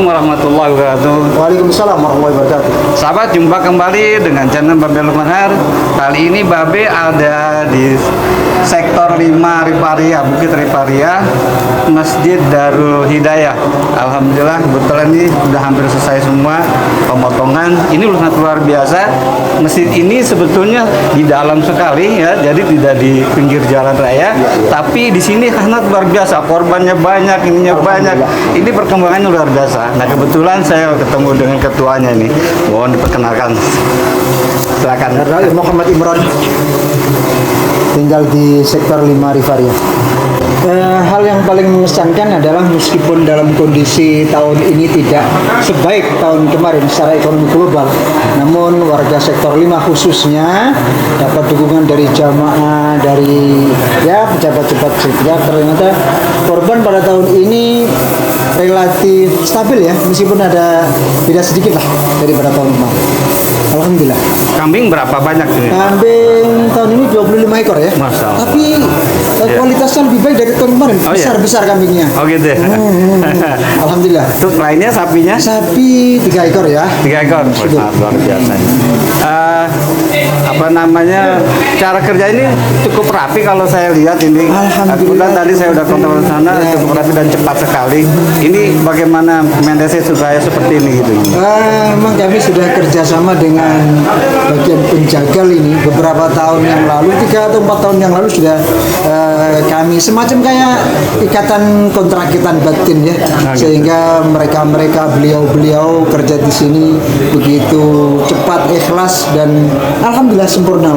warahmatullahi wabarakatuh. Waalaikumsalam warahmatullahi wabarakatuh. Sahabat, jumpa kembali dengan channel Babe Lukman. Kali ini Babe ada di sektor 5 Riparia, Bukit Riparia, Masjid Darul Hidayah. Alhamdulillah, kebetulan ini sudah hampir selesai semua pemotongan. Ini sangat luar biasa. Masjid ini sebetulnya di dalam sekali ya, jadi tidak di pinggir jalan raya, tapi di sini sangat luar biasa. Korbannya banyak, ininya banyak. Ini perkembangannya luar biasa. Nah, kebetulan saya ketemu dengan ketuanya ini. Mohon diperkenalkan. Silakan. Muhammad Imran, tinggal di sektor 5 Riparia. Hal yang paling mengesankan adalah meskipun dalam kondisi tahun ini tidak sebaik tahun kemarin secara ekonomi global, namun warga sektor 5 khususnya dapat dukungan dari jamaah, dari pejabat-pejabat sekitar. Ternyata korban pada tahun ini relatif stabil ya, meskipun ada beda sedikit lah daripada tahun kemarin. Alhamdulillah. Kambing berapa banyak ini? Kambing tahun ini 25 ekor ya. Masya Allah. Tapi kualitasnya lebih baik dari tahun kemarin. Besar kambingnya. Oh gitu ya. Alhamdulillah. Terus lainnya sapinya? Sapi 3 ekor ya. 3 ekor. Luar biasa. Apa namanya? Cara kerja ini cukup rapi kalau saya lihat ini. Alhamdulillah. Tadi saya udah kontrol sana, cukup rapi dan cepat sekali. Ini bagaimana Mendesnya supaya seperti ini gitu? Memang kami sudah kerjasama dengan bagian penjagal ini beberapa tahun yang lalu, 3 atau 4 tahun yang lalu sudah kami semacam kayak ikatan kontrakitan batin ya, sehingga mereka beliau kerja di sini begitu cepat, ikhlas, dan alhamdulillah sempurna.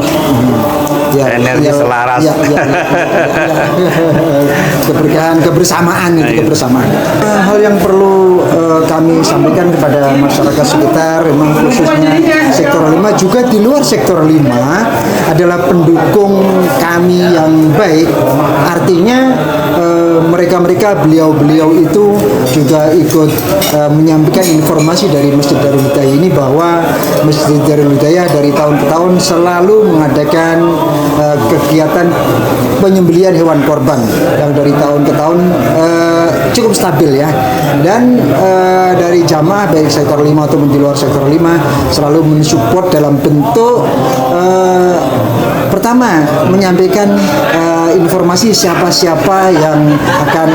Energi selaras. Keberkahan, kebersamaan itu kebersamaan. Hal yang perlu kami sampaikan kepada masyarakat sekitar, memang khususnya sektor 5, juga di luar sektor 5 adalah pendukung kami yang baik. Artinya mereka beliau itu juga ikut menyampaikan informasi dari Masjid Darul Hidayah ini, bahwa Masjid Darul Hidayah dari tahun ke tahun selalu mengadakan kegiatan penyembelihan hewan korban yang dari tahun ke tahun cukup stabil ya. Dan dari jamaah baik sektor 5 atau di luar sektor 5 selalu mensupport dalam bentuk pertama menyampaikan informasi siapa-siapa yang akan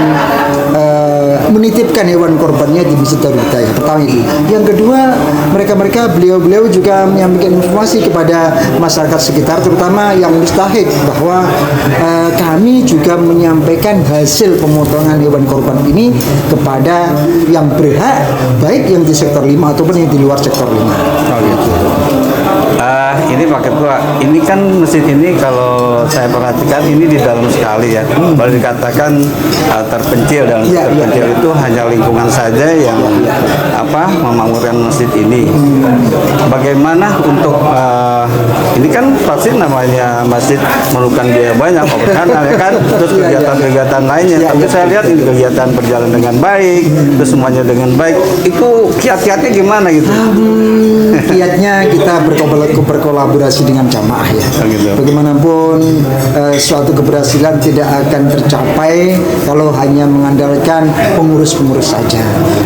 menitipkan hewan korbannya di Masjid Darul Hidayah. Pertama itu. Yang kedua, beliau juga menyampaikan informasi kepada masyarakat sekitar, terutama yang mustahik, bahwa kami juga menyampaikan hasil pemotongan hewan korban ini kepada yang berhak, baik yang di sektor 5 ataupun yang di luar sektor 5. Oh gitu. Ini Pak Ketua, ini kan masjid ini kalau saya perhatikan ini di dalam sekali ya. Boleh dikatakan terpencil, dan terpencil itu hanya lingkungan saja yang memakmurkan masjid ini. Bagaimana untuk ini kan pasti namanya masjid memerlukan biaya banyak, terus kegiatan-kegiatan lainnya. Tapi saya lihat ini kegiatan berjalan dengan baik, terus semuanya dengan baik. Itu kiat-kiatnya gimana gitu? Kiatnya kita berkolaborasi dengan jamaah ya. Bagaimanapun suatu keberhasilan tidak akan tercapai kalau hanya mengandalkan pengurus-pengurus saja.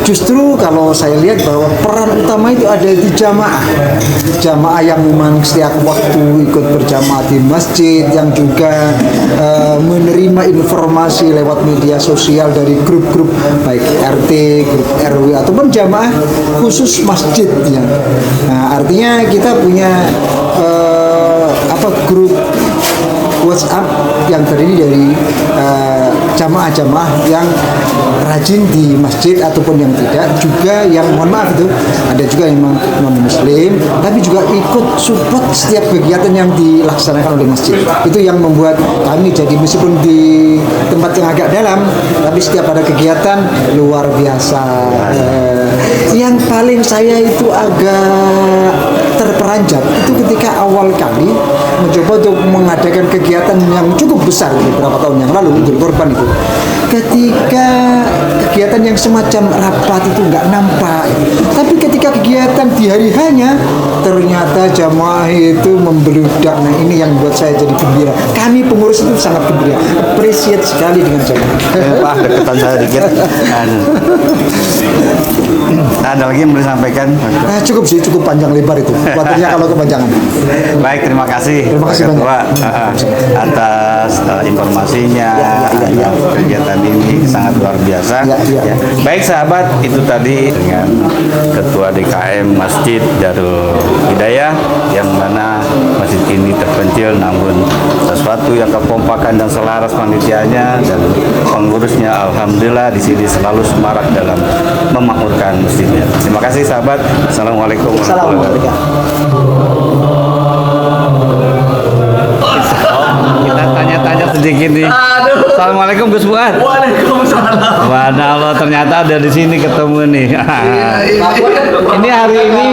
Justru kalau saya lihat bahwa peran utama itu ada di jamaah. Jamaah yang memang setiap waktu ikut berjamaah di masjid, yang juga menerima informasi lewat media sosial dari grup-grup baik RT, grup RW ataupun jamaah khusus masjid ya. Nah, artinya kita punya grup WhatsApp yang terdiri dari jamaah-jamaah yang rajin di masjid ataupun yang tidak, juga yang mohon maaf itu ada juga yang non muslim tapi juga ikut support setiap kegiatan yang dilaksanakan oleh masjid. Itu yang membuat kami jadi meskipun di tempat yang agak dalam tapi setiap ada kegiatan luar biasa. Yang paling saya itu agak terperanjat itu ketika awal kali mencoba untuk mengadakan kegiatan yang cukup besar beberapa tahun yang lalu untuk korban itu. Ketika kegiatan yang semacam rapat itu nggak nampak. Tapi ketika kegiatan di hari hanya, ternyata jamaah itu membludak. Nah ini yang buat saya jadi gembira. Kami pengurus itu sangat gembira, appreciate sekali dengan jamaah. Pak, deketan saya dikit. Ada lagi yang boleh sampaikan? Nah, cukup sih, cukup panjang lebar itu. Khawatirnya kalau kepanjangan. Baik, terima kasih. Terima kasih Pak banyak. Ketua, atas informasinya. Ya. Kegiatan ini sangat luar biasa. Ya. Baik sahabat, itu tadi dengan Ketua DKM Masjid Darul Hidayah, yang mana masjid ini terpencil namun sesuatu yang kekompakan dan selaras panitianya dan pengurusnya alhamdulillah di sini selalu semarak dalam memakmurkan masjidnya. Terima kasih sahabat. Assalamualaikum warahmatullahi wabarakatuh. Kita tanya-tanya sedikit nih. Assalamualaikum Gus Fuad. Waalaikumsalam. Waduh, ternyata ada di sini ketemu nih. Ini hari ini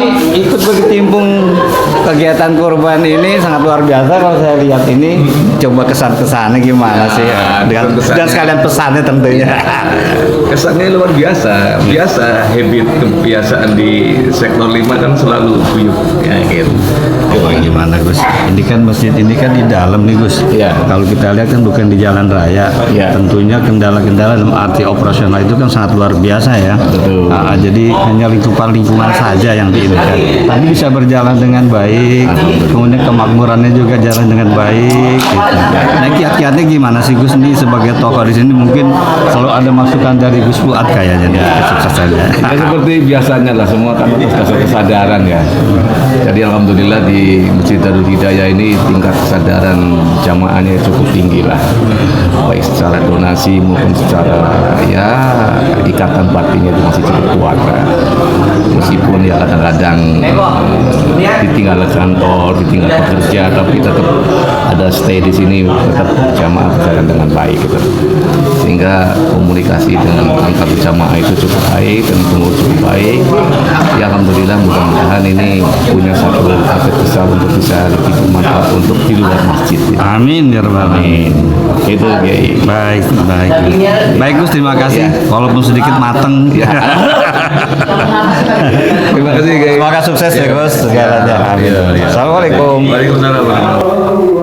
ikut berkecimpung kegiatan kurban ini sangat luar biasa kalau saya lihat ini. Coba kesan-kesannya gimana sih? Dan sekalian pesannya tentunya. Kesannya luar biasa. Biasa habit kebiasaan di sektor 5 kan selalu guyup ya gitu. Oh, gimana Gus? Ini kan masjid ini kan di dalam nih Gus. Iya. Kalau kita lihat kan bukan di jalan raya. Iya. Tentunya kendala-kendala dalam arti operasional itu kan sangat luar biasa ya. Betul. Jadi hanya lingkungan saja yang diinikan. Tapi bisa berjalan dengan baik. Kemudian kemakmurannya juga jalan dengan baik. Gitu. Nah kiat-kiatnya gimana sih Gus nih sebagai tokoh di sini? Mungkin selalu ada masukan dari Gus Fuad kayaknya nih kesuksesannya. Ya seperti biasanya lah, semua kan atas kesadaran ya. Jadi alhamdulillah di Masjid Darul Hidayah ini tingkat kesadaran jamaahnya cukup tinggi lah. Baik secara donasi maupun secara ya ikatan batinnya itu masih cukup kuat lah. Meskipun ya kadang-kadang ditinggal kantor, ditinggal bekerja, tapi tetap ada stay di sini, tetap jamaah berjalan dengan baik gitu. Sehingga komunikasi dengan antar jamaah itu cukup baik dan pengurus cukup baik. Ya alhamdulillah, mudah-mudahan ini punya satu target besar untuk bisa lebih bermanfaat untuk di luar masjid. Amin ya rabbal alamin. Itu Kiai. Baik. Baik Gus, terima kasih. Walaupun sedikit mateng. Terima kasih Kiai. Semoga sukses ya Gus segalanya. Amin. Assalamualaikum. Waalaikumsalam.